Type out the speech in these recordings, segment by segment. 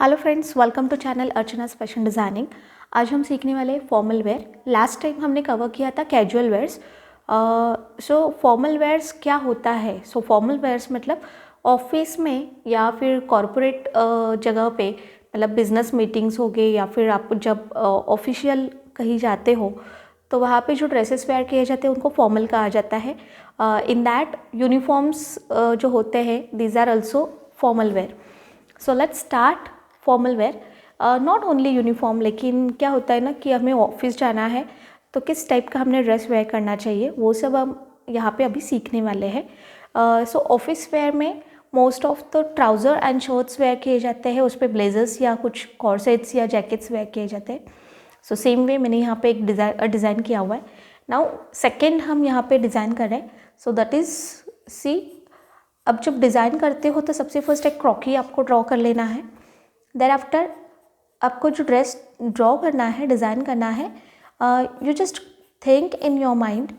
Hello friends, welcome to channel अर्चना's fashion designing. आज हम सीखने वाले फॉर्मल वेयर। लास्ट टाइम हमने कवर किया था casual wears. So formal wears क्या होता है? सो फॉर्मल वेयर्स मतलब ऑफिस में या फिर कॉरपोरेट जगह पे, मतलब बिजनेस मीटिंग्स हो गए या फिर आप जब ऑफिशियल कहीं जाते हो तो वहाँ पे जो ड्रेसेस वेयर किए जाते हैं उनको फॉर्मल कहा जाता है। इन दैट यूनिफॉर्म्स जो होते हैं these are also formal wear. So let's start formal wear. Not only uniform, लेकिन क्या होता है ना कि हमें ऑफिस जाना है तो किस टाइप का हमने ड्रेस वेयर करना चाहिए वो सब हम यहाँ पे अभी सीखने वाले हैं। सो ऑफिस वेयर में most of the trouser and shirts wear किए जाते हैं, उस पर ब्लेजर्स या कुछ कॉर्सेट्स या जैकेट्स वेयर किए जाते हैं। सो सेम वे मैंने यहाँ पे एक डिज़ाइन किया हुआ है। नाउ सेकेंड हम यहाँ पे डिज़ाइन कर रहे हैं। सो दैट इज़ सी, अब जब डिज़ाइन करते हो तो सबसे फर्स्ट एक क्रॉकी आपको ड्रॉ कर लेना है। देन आफ्टर आपको जो ड्रेस ड्रॉ करना है, डिज़ाइन करना है, you just think in your mind.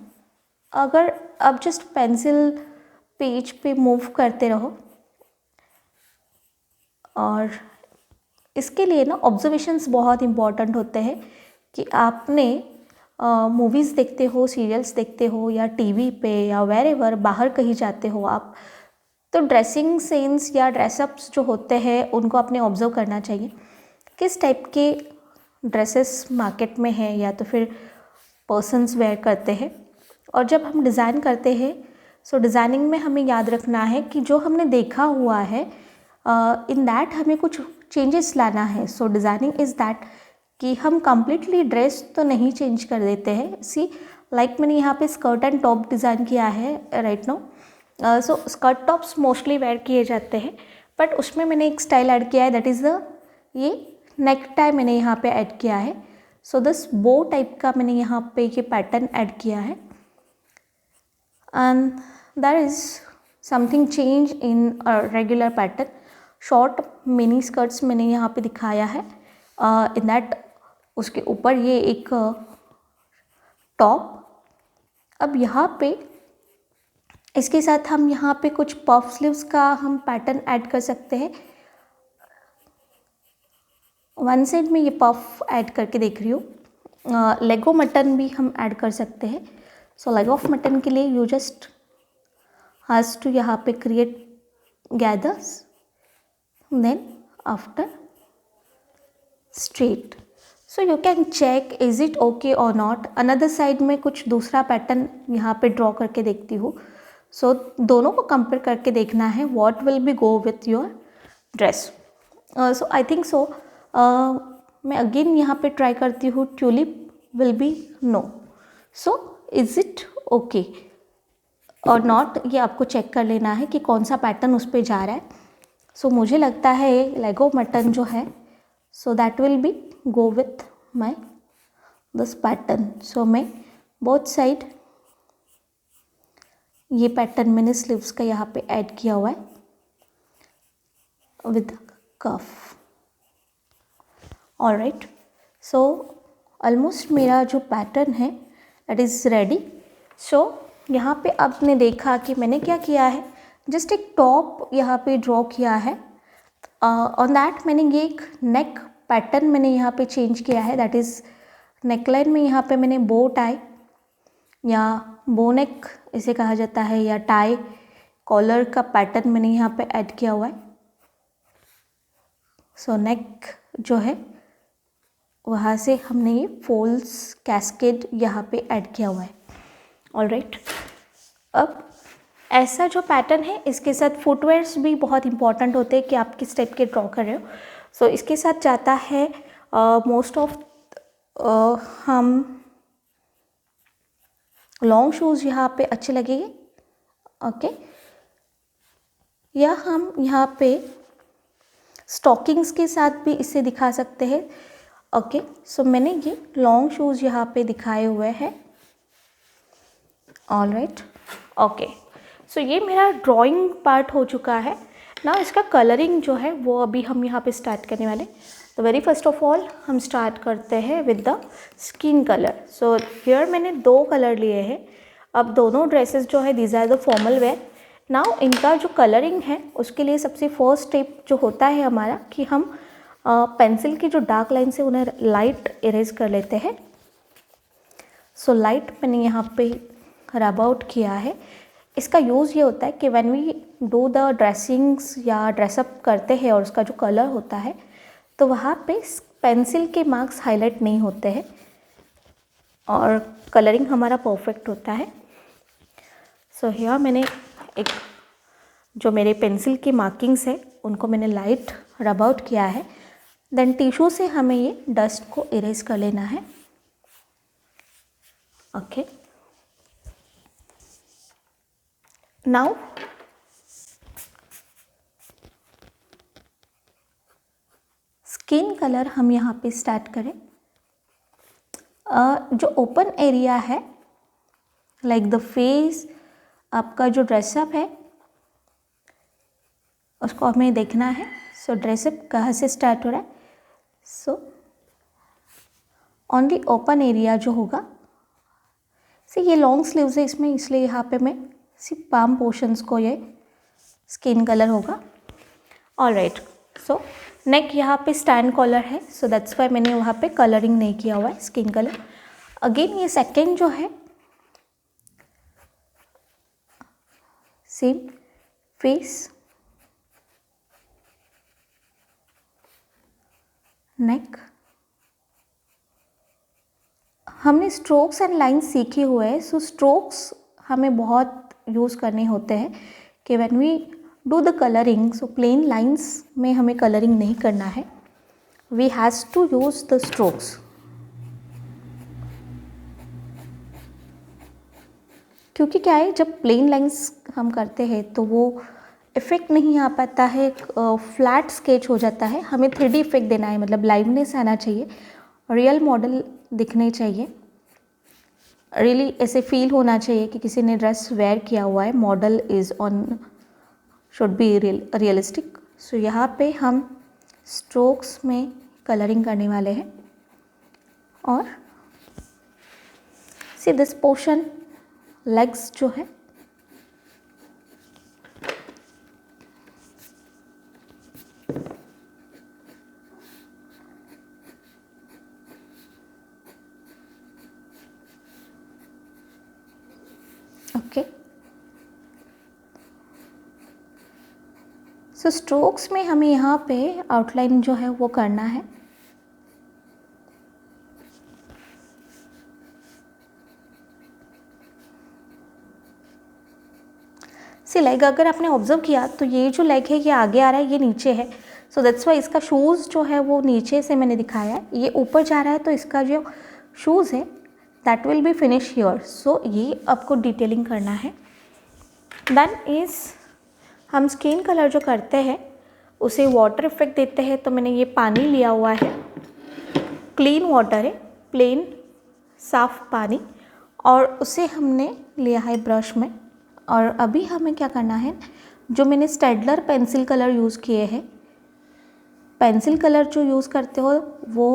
अगर आप जस्ट पेंसिल पेज पे मूव करते रहो, और इसके लिए ना ऑब्जर्वेशंस बहुत इम्पॉर्टेंट होते हैं कि आपने मूवीज़ देखते हो, सीरियल्स देखते हो या टीवी पे या वेर एवर बाहर कहीं जाते हो आप, तो ड्रेसिंग सेंस या ड्रेसअप्स जो होते हैं उनको आपने ऑब्जर्व करना चाहिए। किस टाइप के ड्रेसेस मार्केट में है या तो फिर पर्सन्स वेयर करते हैं। और जब हम डिज़ाइन करते हैं सो डिज़ाइनिंग में हमें याद रखना है कि जो हमने देखा हुआ है इन दैट हमें कुछ चेंजेस लाना है। सो डिज़ाइनिंग इज़ दैट कि हम कम्प्लीटली ड्रेस तो नहीं चेंज कर देते हैं। सी लाइक मैंने यहाँ पे स्कर्ट एंड टॉप डिज़ाइन किया है right now. So skirt tops mostly wear किए जाते हैं, बट उसमें मैंने एक स्टाइल ऐड किया है, दैट इज़ द ये नेक टाई मैंने यहाँ पे ऐड किया है। सो दिस बो टाइप का मैंने यहाँ पे ये पैटर्न ऐड किया है and that is something change in regular pattern. Short mini skirts मैंने यहाँ पे दिखाया है इन दैट, उसके ऊपर ये एक टॉप। अब यहाँ पे इसके साथ हम यहाँ पे कुछ पफ स्लीव्स का हम पैटर्न ऐड कर सकते हैं। वन साइड में ये पफ ऐड करके देख रही हूँ। लेगो मटन भी हम ऐड कर सकते हैं। सो लेग ऑफ मटन के लिए यू जस्ट हैज़ टू यहाँ पे create gathers, then after straight. So you can check is it okay और नॉट। अनदर साइड में कुछ दूसरा पैटर्न यहाँ पे ड्रॉ करके देखती हूँ। सो दोनों को कंपेयर करके देखना है what will be go with your dress. So I think so मैं अगेन यहाँ पे ट्राई करती हूँ, tulip will be no. So is it okay और नॉट, ये आपको चेक कर लेना है कि कौन सा पैटर्न उस पर जा रहा है। सो मुझे लगता है लेगो मटन जो है so that will be go with my this pattern. So मैं बोथ साइड ये पैटर्न मैंने स्लीव्स का यहाँ पे ऐड किया हुआ है with cuff. Alright, so almost मेरा जो पैटर्न है दैट इज़ रेडी। सो यहाँ पे आपने देखा कि मैंने क्या किया है, जस्ट एक टॉप यहाँ पे ड्रॉ किया है। ऑन दैट मैंने ये एक नेक पैटर्न मैंने यहाँ पे चेंज किया है, दैट इज़ नेकलाइन में यहाँ पे मैंने बो टाई या बो नेक इसे कहा जाता है या टाई कॉलर का पैटर्न मैंने यहाँ पे ऐड किया हुआ है। सो नेक जो है वहाँ से हमने ये फोल्ड्स कैस्केड यहाँ पे ऐड किया हुआ है। ऑलराइट, अब ऐसा जो पैटर्न है इसके साथ फुटवेयर्स भी बहुत इंपॉर्टेंट होते हैं कि आप किस टाइप के ड्रॉ कर रहे हो। सो इसके साथ जाता है मोस्ट ऑफ हम लॉन्ग शूज़ यहाँ पे अच्छे लगेंगे। ओके, या हम यहाँ पे स्टॉकिंग्स के साथ भी इसे दिखा सकते हैं। ओके, सो मैंने ये लॉन्ग शूज़ यहाँ पे दिखाए हुए हैं। ऑलराइट, ओके, सो ये मेरा ड्राइंग पार्ट हो चुका है ना। इसका कलरिंग जो है वो अभी हम यहाँ पे स्टार्ट करने वाले। तो वेरी फर्स्ट ऑफ ऑल हम स्टार्ट करते हैं with the skin colour. So here मैंने दो कलर लिए हैं। अब दोनों ड्रेसेस जो है these are the formal wear. Now इनका जो कलरिंग है उसके लिए सबसे फर्स्ट स्टेप जो होता है हमारा कि हम पेंसिल की जो डार्क लाइन से उन्हें लाइट इरेज कर लेते हैं। सो लाइट मैंने यहाँ पे रब आउट किया है। इसका यूज़ ये होता है कि when we do the dressings या ड्रेसअप करते हैं और उसका जो कलर होता है तो वहाँ पे पेंसिल के मार्क्स हाईलाइट नहीं होते हैं और कलरिंग हमारा परफेक्ट होता है। सो हियर मैंने एक जो मेरे पेंसिल की मार्किंग्स है उनको मैंने लाइट रब आउट किया है। देन टिश्यू से हमें ये डस्ट को इरेज कर लेना है। ओके, नाउ स्किन कलर हम यहाँ पे स्टार्ट करें। जो ओपन एरिया है लाइक द फेस, आपका जो ड्रेसअप है उसको हमें देखना है। सो ड्रेसअप कहाँ से स्टार्ट हो रहा है? सो ओनली ओपन एरिया जो होगा, ये लॉन्ग स्लीव्स है इसमें, इसलिए यहाँ पे मैं सिर्फ पाम पोर्शंस को ये स्किन कलर होगा। ऑलराइट, सो नेक यहाँ पे स्टैंड कॉलर है, सो दैट्स वाई मैंने वहाँ पे कलरिंग नहीं किया हुआ है स्किन कलर। अगेन ये सेकेंड जो है सेम फेस, नेक। हमने स्ट्रोक्स एंड लाइंस सीखे हुए हैं। सो स्ट्रोक्स हमें बहुत यूज़ करने होते हैं कि when we do the colouring, so plain lines में हमें कलरिंग नहीं करना है, we has to use the strokes. क्योंकि क्या है, जब प्लेन लाइंस हम करते हैं तो वो इफ़ेक्ट नहीं आ पाता है, फ्लैट स्केच हो जाता है। हमें 3D इफेक्ट देना है, मतलब लाइवनेस आना चाहिए, रियल मॉडल दिखने चाहिए, रियली ऐसे फील होना चाहिए कि किसी ने ड्रेस वेयर किया हुआ है, model is on, should be realistic. So यहाँ पे हम स्ट्रोक्स में कलरिंग करने वाले हैं। और सी दिस पोर्शन, लेग्स जो है, ओके। सो स्ट्रोक्स में हमें यहाँ पे आउटलाइन जो है वो करना है। सी लेग अगर आपने ऑब्जर्व किया तो ये जो लेग है ये आगे आ रहा है, ये नीचे है। सो दैट्स वाई इसका शूज़ जो है वो नीचे से मैंने दिखाया है, ये ऊपर जा रहा है, तो इसका जो शूज़ है that will be finish here. So ये आपको डिटेलिंग करना है। देन इज़ हम स्किन कलर जो करते हैं उसे वाटर इफेक्ट देते हैं। तो मैंने ये पानी लिया हुआ है, क्लीन वाटर है, प्लेन साफ पानी, और उसे हमने लिया है ब्रश में। और अभी हमें क्या करना है, जो मैंने स्टेडलर पेंसिल कलर यूज़ किए हैं, पेंसिल कलर जो यूज़ करते हो वो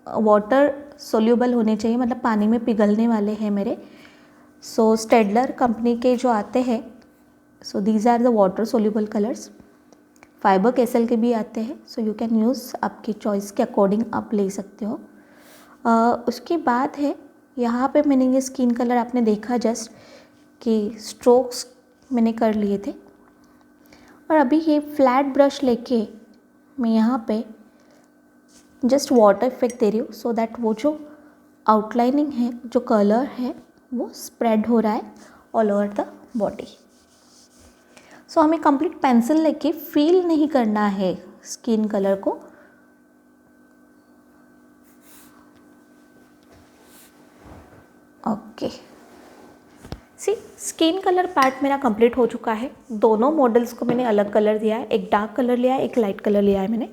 वाटर सोल्यूबल होने चाहिए, मतलब पानी में पिघलने वाले हैं मेरे। सो स्टेडलर कंपनी के जो आते हैं, so these are the water soluble colours. Faber Castell के भी आते हैं, सो यू कैन यूज़, आपकी चॉइस के अकॉर्डिंग आप ले सकते हो। उसके बाद है यहाँ पे मैंने ये स्किन कलर आपने देखा जस्ट कि स्ट्रोक्स मैंने कर लिए थे। और अभी ये फ्लैट ब्रश लेके मैं यहाँ पे जस्ट वाटर इफेक्ट दे रही हूँ, सो दैट वो जो आउटलाइनिंग है, जो कलर है, वो स्प्रेड हो रहा है ऑल ओवर द बॉडी। सो हमें कंप्लीट पेंसिल लेके फील नहीं करना है स्किन कलर को। ओके, सी स्किन कलर पार्ट मेरा कंप्लीट हो चुका है। दोनों मॉडल्स को मैंने अलग कलर दिया है, एक डार्क कलर लिया है, एक लाइट कलर लिया है मैंने।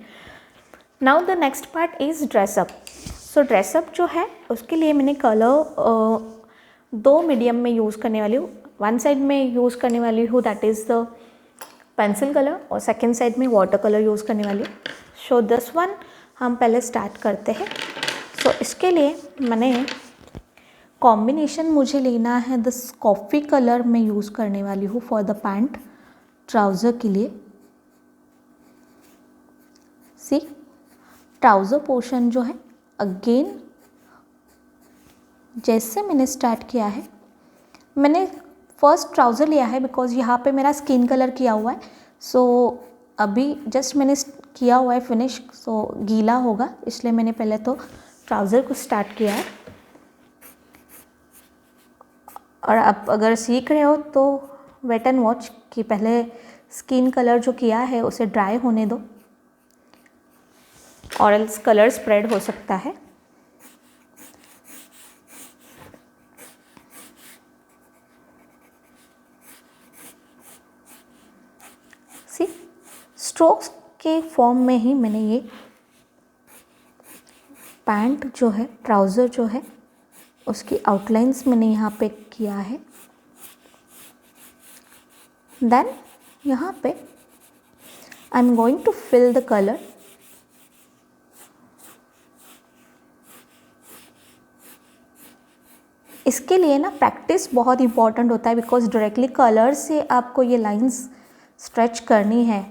Now the next part is dress up. So dress up जो है उसके लिए मैंने कलर दो मीडियम में यूज़ करने वाली हूँ। वन साइड में यूज़ करने वाली हूँ that is the pencil colour, और सेकेंड साइड में वाटर कलर यूज़ करने वाली हूँ। सो दिस वन हम पहले स्टार्ट करते हैं। सो इसके लिए मैंने कॉम्बिनेशन मुझे लेना है दिस कॉफ़ी कलर मैं यूज़ करने वाली हूँ फॉर द पैंट, ट्राउज़र के लिए। सी ट्राउज़र पोर्शन जो है, अगेन जैसे मैंने स्टार्ट किया है, मैंने फर्स्ट ट्राउज़र लिया है बिकॉज़ यहाँ पे मेरा स्किन कलर किया हुआ है। सो अभी जस्ट मैंने किया हुआ है फिनिश, सो गीला होगा, इसलिए मैंने पहले तो ट्राउज़र को स्टार्ट किया है। और आप अगर सीख रहे हो तो वेट एंड वॉच कि पहले स्किन कलर जो किया है उसे ड्राई होने दो, और एल्स कलर स्प्रेड हो सकता है। सी स्ट्रोक्स के फॉर्म में ही मैंने ये पैंट जो है, ट्राउज़र जो है, उसकी आउटलाइंस मैंने यहाँ पे किया है। देन यहाँ पे I am going to fill the colour. इसके लिए ना प्रैक्टिस बहुत इम्पॉर्टेंट होता है, बिकॉज डायरेक्टली कलर से आपको ये लाइंस स्ट्रेच करनी है,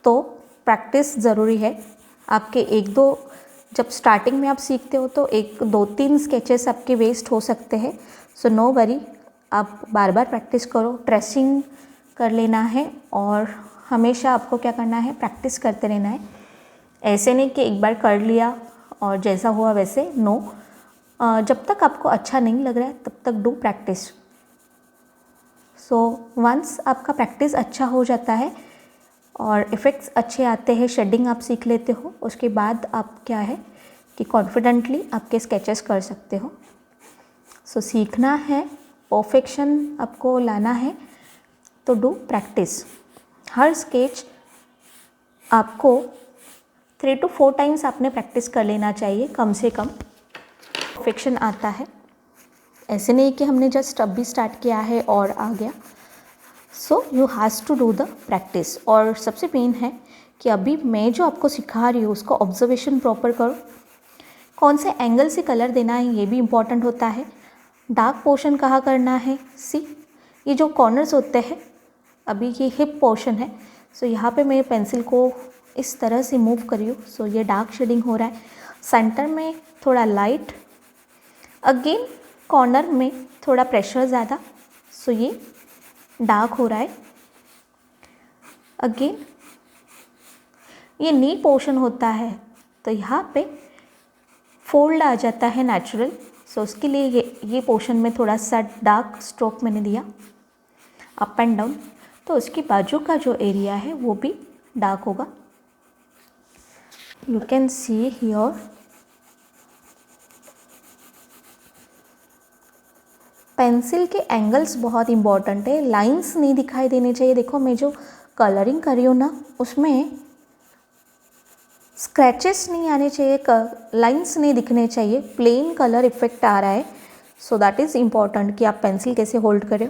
तो प्रैक्टिस ज़रूरी है। आपके एक दो, जब स्टार्टिंग में आप सीखते हो तो एक दो तीन स्केचेस आपके वेस्ट हो सकते हैं। सो नो वरी, आप बार बार प्रैक्टिस करो, ट्रेसिंग कर लेना है, और हमेशा आपको क्या करना है, प्रैक्टिस करते रहना है। ऐसे नहीं कि एक बार कर लिया और जैसा हुआ वैसे, नो। जब तक आपको अच्छा नहीं लग रहा है तब तक डू प्रैक्टिस। सो वंस आपका प्रैक्टिस अच्छा हो जाता है और इफ़ेक्ट्स अच्छे आते हैं, शेडिंग आप सीख लेते हो, उसके बाद आप क्या है कि कॉन्फिडेंटली आपके स्केचेस कर सकते हो। सो सीखना है, परफेक्शन आपको लाना है, तो डू प्रैक्टिस। हर स्केच आपको 3 to 4 टाइम्स आपने प्रैक्टिस कर लेना चाहिए कम से कम, परफेक्शन आता है। ऐसे नहीं कि हमने जस्ट अभी स्टार्ट किया है और आ गया। So you has to do the practice. और सबसे मेन है कि अभी मैं जो आपको सिखा रही हूँ उसको ऑब्जर्वेशन प्रॉपर करो। कौन से एंगल से कलर देना है ये भी इम्पॉर्टेंट होता है। डार्क पोर्शन कहाँ करना है, सी ये जो कॉर्नर्स होते हैं, अभी ये हिप पोर्शन है, सो यहाँ पे मैं पेंसिल को इस तरह से मूव करी हूँ। सो ये डार्क शेडिंग हो रहा है, सेंटर में थोड़ा लाइट, अगेन कॉर्नर में थोड़ा प्रेशर ज़्यादा, सो ये डार्क हो रहा है। अगेन ये नी पोर्शन होता है तो यहाँ पे फोल्ड आ जाता है नेचुरल, सो उसके लिए ये पोर्शन में थोड़ा सा डार्क स्ट्रोक मैंने दिया अप एंड डाउन, तो उसकी बाजू का जो एरिया है वो भी डार्क होगा। You can see here pencil के एंगल्स बहुत इंपॉर्टेंट है, लाइंस नहीं दिखाई देने चाहिए। देखो मैं जो कलरिंग कर रही हूँ ना, उसमें स्क्रैचेस नहीं आने चाहिए, लाइंस नहीं दिखने चाहिए, प्लेन कलर इफेक्ट आ रहा है। सो दैट इज़ इम्पॉर्टेंट कि आप पेंसिल कैसे होल्ड करें।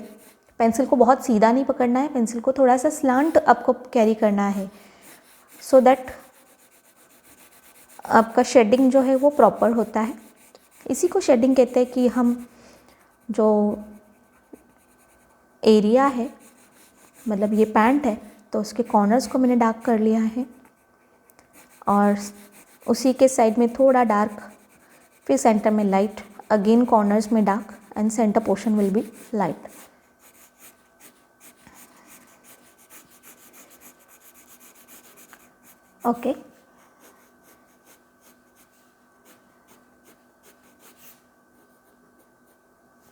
पेंसिल को बहुत सीधा नहीं पकड़ना है, पेंसिल को थोड़ा सा स्लांट आपको कैरी करना है, सो दैट आपका शेडिंग जो है वो प्रॉपर होता है। इसी को शेडिंग कहते हैं कि हम जो एरिया है, मतलब ये पैंट है तो उसके कॉर्नर्स को मैंने डार्क कर लिया है, और उसी के साइड में थोड़ा डार्क, फिर सेंटर में लाइट, अगेन कॉर्नर्स में dark, and centre portion will B light. Okay,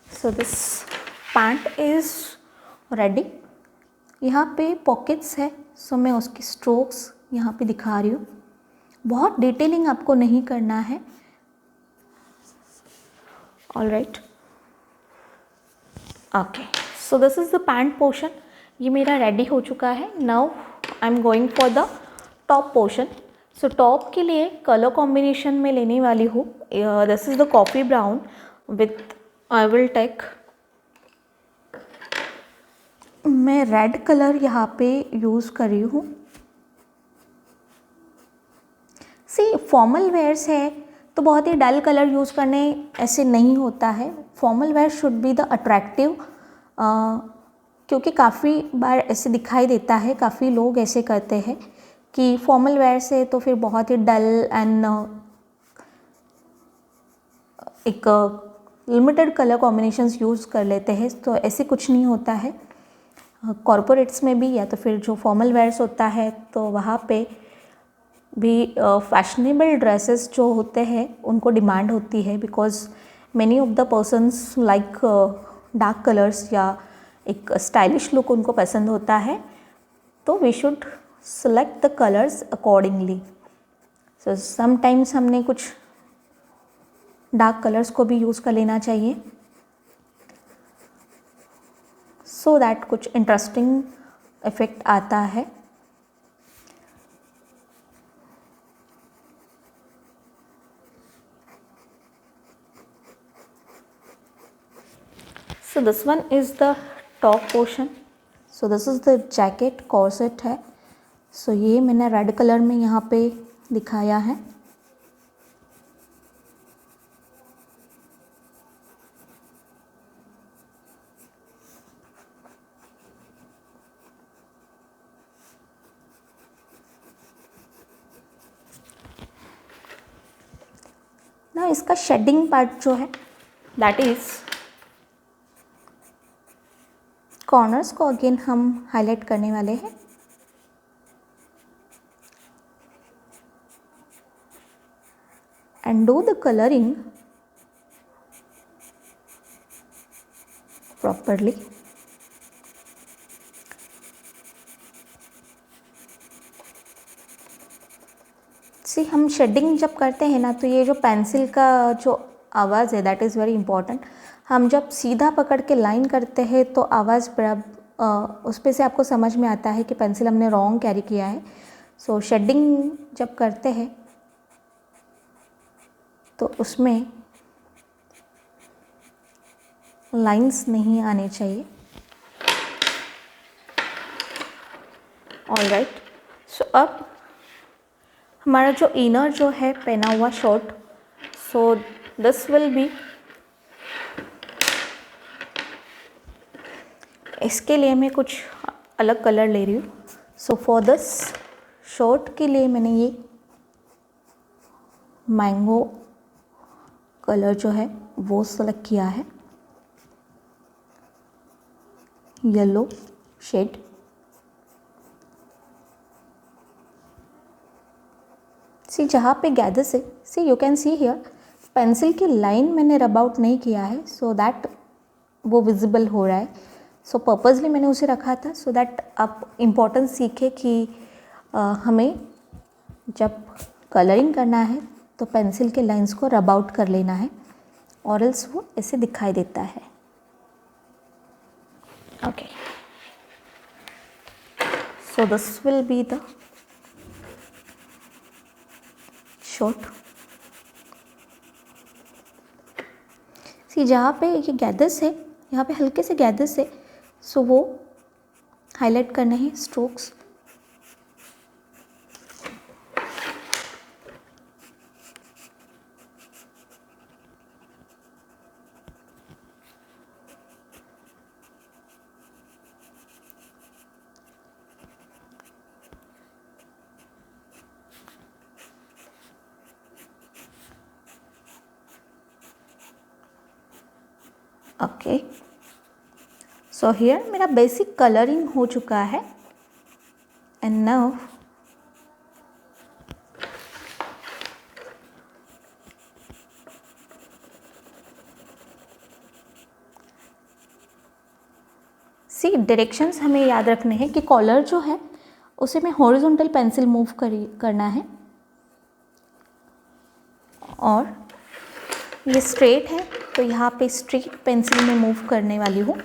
so this pant is ready. यहाँ पे पॉकेट्स है, सो मैं उसकी स्ट्रोक्स यहाँ पे दिखा रही हूँ। बहुत डिटेलिंग आपको नहीं करना है। All right, okay, so this is the pant portion. ये मेरा रेडी हो चुका है। Now I am going for the top portion. So top के लिए कलर कॉम्बिनेशन में लेने वाली हूँ, this is the coffee brown with, I will take, मैं रेड कलर यहाँ पे यूज़ कर रही हूँ। सी फॉर्मल वेयर्स है तो बहुत ही डल कलर यूज़ करने ऐसे नहीं होता है। Formal wear should be the attractive, क्योंकि काफ़ी बार ऐसे दिखाई देता है, काफ़ी लोग ऐसे करते हैं कि फॉर्मल वेयर से तो फिर बहुत ही डल एंड एक लिमिटेड कलर कॉम्बिनेशंस यूज़ कर लेते हैं, तो ऐसे कुछ नहीं होता है। कॉरपोरेट्स में भी या तो फिर जो फॉर्मल वेयर्स होता है तो वहाँ पे भी फैशनेबल ड्रेसेस जो होते हैं उनको डिमांड होती है, because many of the persons like dark colours या एक स्टाइलिश लुक उनको पसंद होता है, तो we should select the colours accordingly. So sometimes हमने कुछ डार्क कलर्स को भी यूज़ कर लेना चाहिए, सो दैट कुछ इंटरेस्टिंग इफेक्ट आता है। So this one is the top portion. So this is the jacket corset है। So ये मैंने रेड कलर में यहाँ पे दिखाया है। ना इसका शेडिंग पार्ट जो है दैट इज कॉर्नर्स को अगेन हम हाईलाइट करने वाले हैं। And do the colouring properly. See हम शेडिंग जब करते हैं ना, तो ये जो पेंसिल का जो आवाज़ है दैट इज़ वेरी इंपॉर्टेंट। हम जब सीधा पकड़ के लाइन करते हैं तो आवाज़ उस पे से आपको समझ में आता है कि पेंसिल हमने रॉन्ग कैरी किया है। सो शेडिंग जब करते हैं तो उसमें लाइंस नहीं आने चाहिए। ऑलराइट, सो अब हमारा जो इनर जो है पहना हुआ shirt, so this will B, इसके लिए मैं कुछ अलग कलर ले रही हूँ। सो फॉर दिस शर्ट के लिए मैंने ये मैंगो कलर जो है वो सेलेक्ट किया है, येलो शेड। सी जहाँ पे गैदर्स है, see you can see here pencil की लाइन मैंने रब आउट नहीं किया है, सो दैट वो विजिबल हो रहा है। सो पर्पसली मैंने उसे रखा था, सो दैट आप इम्पोर्टेंस सीखे कि हमें जब कलरिंग करना है तो पेंसिल के लाइंस को रब आउट कर लेना है, और एल्स वो ऐसे दिखाई देता है। Okay, so this will be the short. See जहाँ पे ये गैदर्स है, यहाँ पे हल्के से गैदर्स है, सो वो हाईलाइट करने हैं स्ट्रोक्स। ओके, सो हियर मेरा बेसिक कलरिंग हो चुका है। एंड नाउ सी डायरेक्शंस हमें याद रखने हैं कि कॉलर जो है उसे में हॉरिजॉन्टल पेंसिल मूव करना है, और ये स्ट्रेट है तो यहाँ पे स्ट्रेट पेंसिल में मूव करने वाली हूँ।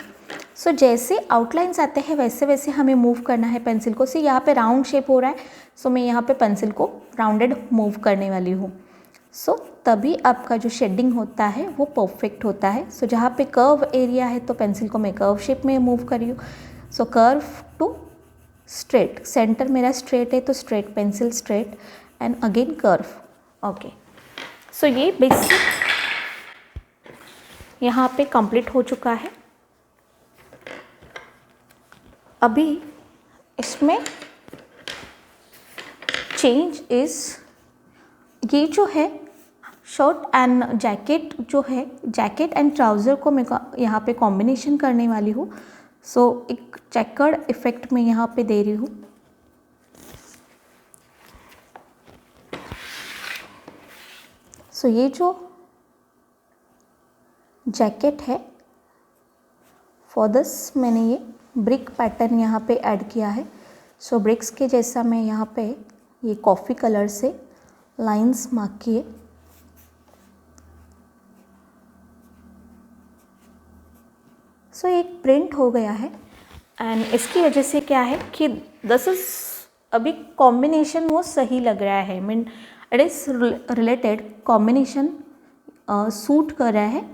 सो जैसे आउटलाइंस आते हैं वैसे वैसे हमें मूव करना है पेंसिल को। सी यहाँ पे राउंड शेप हो रहा है, सो मैं यहाँ पे पेंसिल को राउंडेड मूव करने वाली हूँ। सो तभी आपका जो शेडिंग होता है वो परफेक्ट होता है। सो जहाँ पे कर्व एरिया है तो पेंसिल को मैं कर्व शेप में मूव कर रही हूँ। So curve to straight, centre मेरा स्ट्रेट है तो straight pencil straight and again curve. Okay, so ये बेसिक यहाँ पे कंप्लीट हो चुका है। अभी इसमें चेंज इज़, ये जो है शर्ट एंड जैकेट जो है, जैकेट एंड ट्राउज़र को मैं यहाँ पे कॉम्बिनेशन करने वाली हूँ। सो एक चेकर्ड इफ़ेक्ट में यहाँ पे दे रही हूँ। सो ये जो जैकेट है, फॉर दिस मैंने ये ब्रिक पैटर्न यहाँ पे ऐड किया है। सो ब्रिक्स के जैसा मैं यहाँ पे ये कॉफ़ी कलर से लाइंस मार्क किए। सो एक प्रिंट हो गया है एंड इसकी वजह से क्या है कि दिस इज अभी कॉम्बिनेशन वो सही लग रहा है, mean it is related, combination suit कर रहा है।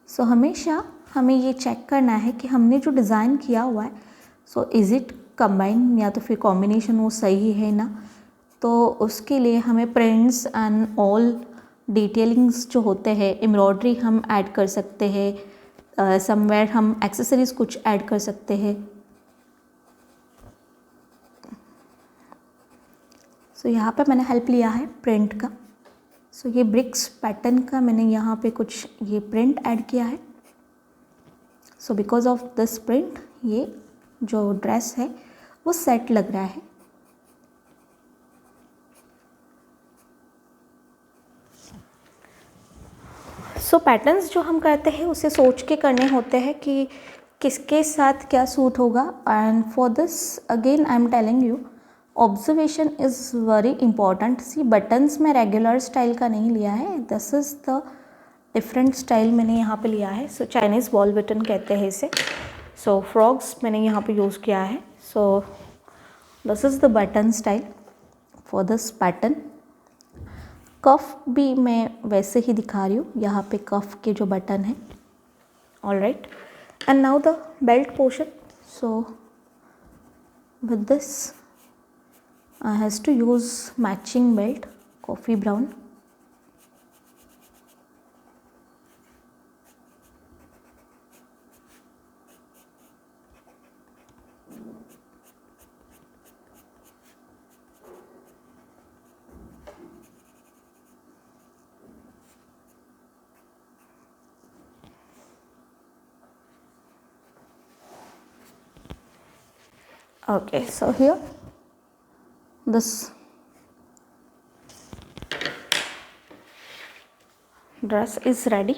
सो हमेशा हमें ये चेक करना है कि हमने जो डिज़ाइन किया हुआ है, सो इज़ इट कंबाइन, या तो फिर कॉम्बिनेशन वो सही है ना। तो उसके लिए हमें प्रिंट्स एंड ऑल डिटेलिंग्स जो होते हैं, एम्ब्रॉयडरी हम ऐड कर सकते हैं, समवेयर हम एक्सेसरीज कुछ ऐड कर सकते हैं। सो यहाँ पे मैंने हेल्प लिया है प्रिंट का। सो ये ब्रिक्स पैटर्न का मैंने यहाँ पे कुछ ये प्रिंट ऐड किया है। So because of this print ये जो ड्रेस है वो सेट लग रहा है। सो पैटर्न्स जो हम करते हैं उसे सोच के करने होते हैं कि किसके साथ क्या सूट होगा। And for this again I am telling you, observation is very important. See buttons में रेगुलर स्टाइल का नहीं लिया है, this is the different style मैंने यहाँ पे लिया है। सो चाइनीज़ बॉल बटन कहते हैं इसे। सो फ्रॉक्स मैंने यहाँ पे यूज़ किया है। So this is the button style for this pattern. Cuff भी मैं वैसे ही दिखा रही हूँ, यहाँ पे कफ के जो बटन है। All right, and now the belt portion. So with this I has to use matching belt, coffee brown. Okay, so here this dress is ready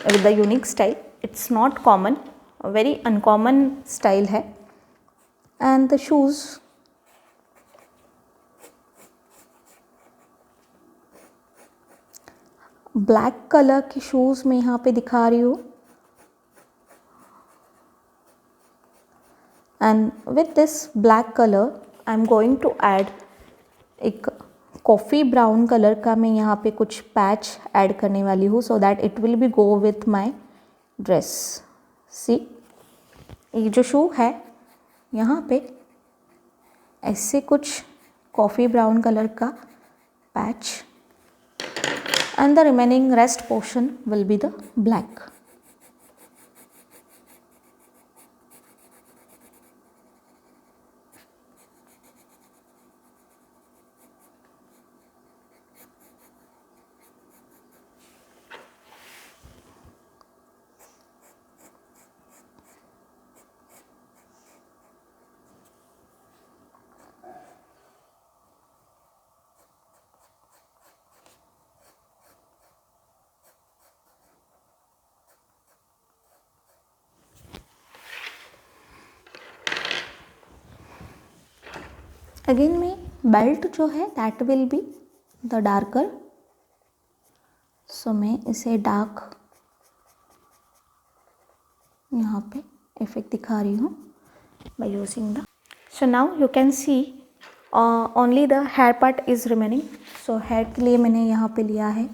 with the unique style. It's not common, a very uncommon style है। And the shoes, black colour के shoes मैं यहाँ पे दिखा रही हूँ। And with this black colour I am going to add एक coffee brown colour का मैं यहाँ पे कुछ पैच ऐड करने वाली हूँ, so that it will be go with my dress. See ये जो शू है यहाँ पे ऐसे कुछ कॉफ़ी ब्राउन कलर का patch and the remaining rest portion will be the black. Again में बेल्ट जो है that will be the darker. So मैं इसे डार्क यहाँ पे इफेक्ट दिखा रही हूँ by using the. So now you can see only the hair part is remaining. So here के लिए मैंने यहाँ पे लिया है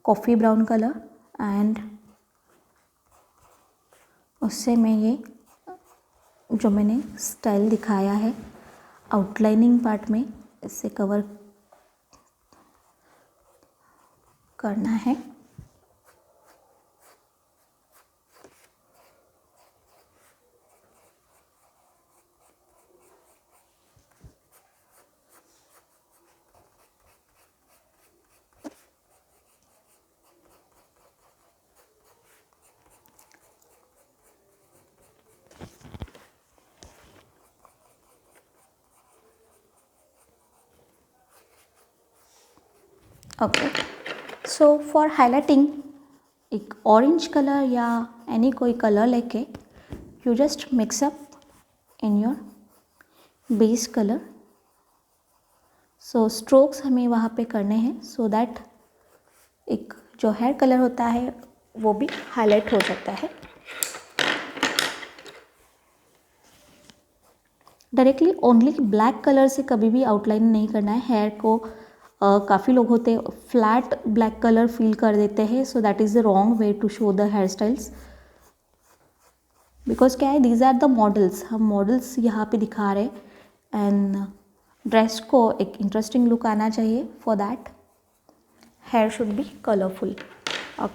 कॉफ़ी ब्राउन कलर एंड उससे मैं ये जो मैंने स्टाइल दिखाया है आउटलाइनिंग पार्ट में इससे कवर करना है। ओके, सो फॉर हाईलाइटिंग एक ऑरेंज कलर या एनी कोई कलर लेके you just mix up in your base colour. So strokes हमें वहाँ पे करने हैं सो दैट एक जो हेयर कलर होता है वो भी हाईलाइट हो सकता है. डायरेक्टली ओनली ब्लैक कलर से कभी भी आउटलाइन नहीं करना है. हेयर को काफ़ी लोग होते हैं फ्लैट ब्लैक कलर फील कर देते हैं. So that is the wrong way to show the hair styles. Because क्या है, दीज आर द मॉडल्स, हम मॉडल्स यहाँ पे दिखा रहे हैं एंड ड्रेस को एक इंटरेस्टिंग लुक आना चाहिए. For that hair should be colourful.